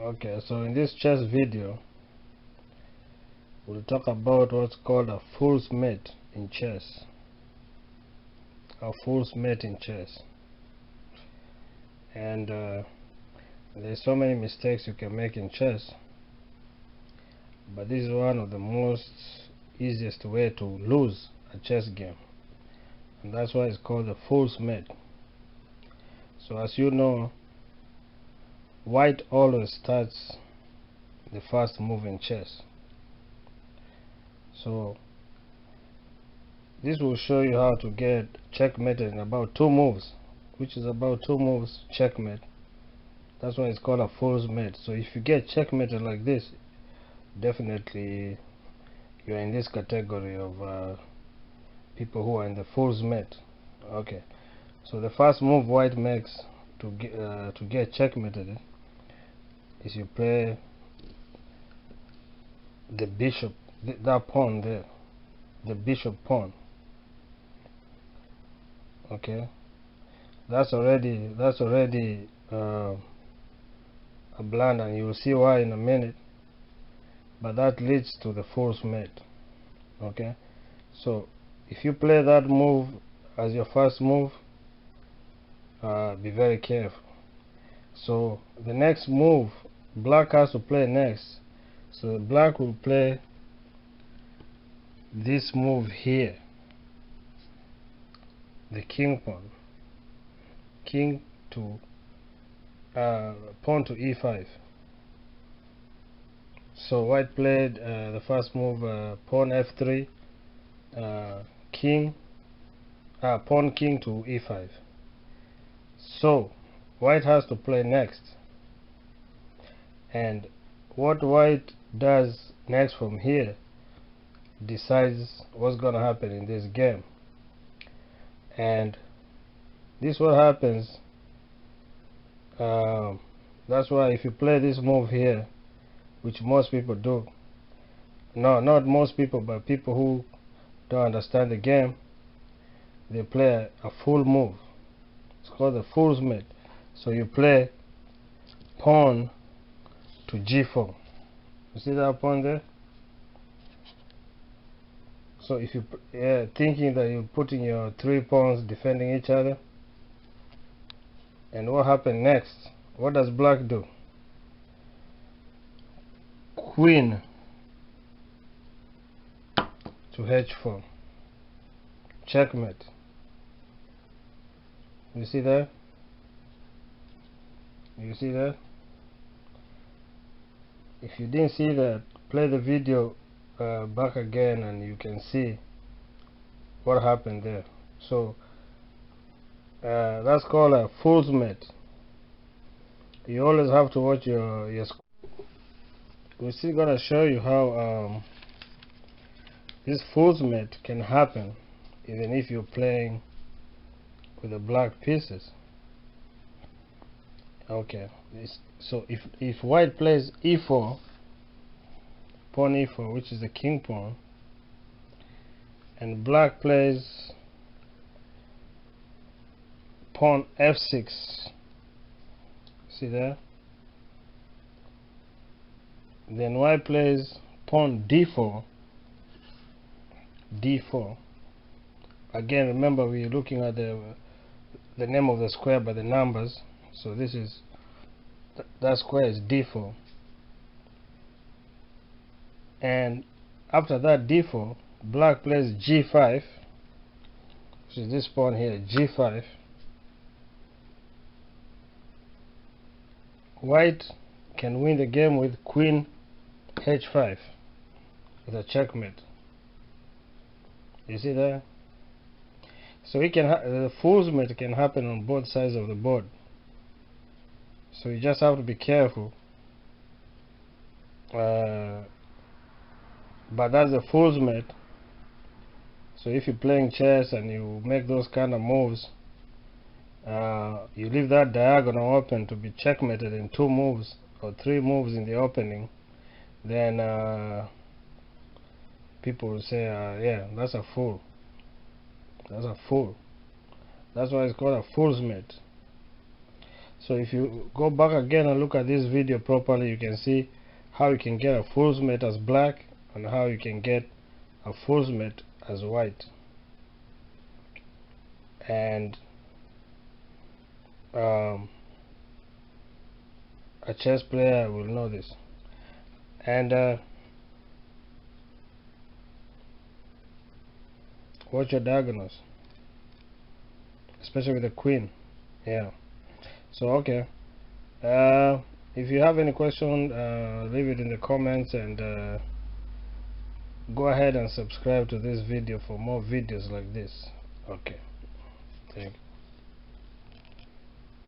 Okay, so in this chess video we'll talk about what's called a fool's mate in chess. A fool's mate in chess. And there's so many mistakes you can make in chess, but this is one of the most easiest way to lose a chess game, and that's why it's called the fool's mate. So as you know, white always starts the first move in chess. So this will show you how to get checkmated in about 2 moves, which is about 2 moves checkmate. That's why it's called a fool's mate. So if you get checkmated like this, definitely you're in this category of people who are in the fool's mate. Okay, so the first move white makes to get checkmated is you play the bishop, that pawn there, the bishop pawn. Okay, that's already a blunder, and you will see why in a minute, but that leads to the fool's mate. Okay, so if you play that move as your first move, be very careful. So the next move black has to play next, so black will play this move here, the king pawn, king to pawn to e5. So white played the first move, pawn f3, king, pawn king to e5. So white has to play next, and what white does next from here decides what's gonna happen in this game. And this what happens, that's why if you play this move here, which most people do, no, not most people, but people who don't understand the game, they play a full move. It's called the fool's mate. So you play pawn to g4. You see that pawn there? So if you thinking that you're putting your 3 pawns defending each other, and what happened next? What does black do? Queen to h4, checkmate. You see that? You see that? If you didn't see that, play the video back again and you can see what happened there. So that's called a fool's mate. You always have to watch your score. We're still gonna show you how this fool's mate can happen even if you're playing with the black pieces. Okay, so if white plays e4, pawn e4, which is the king pawn, and black plays pawn f6, see there, then white plays pawn d4, d4. Again, remember we're looking at the name of the square by the numbers, so this is that square is d4, and after that d4, black plays g5, which is this pawn here, g5. White can win the game with queen h5 with a checkmate. You see that? So it can the fool's mate can happen on both sides of the board. So you just have to be careful. But that's the fool's mate. So if you're playing chess and you make those kind of moves, you leave that diagonal open to be checkmated in 2 moves or 3 moves in the opening, then people will say, yeah, that's a fool. That's a fool. That's why it's called a fool's mate. So if you go back again and look at this video properly, you can see how you can get a fool's mate as black and how you can get a fool's mate as white. And a chess player will know this. And watch your diagonals, especially with the queen. Yeah. So okay, if you have any question, leave it in the comments, and go ahead and subscribe to this video for more videos like this. Okay, thank you.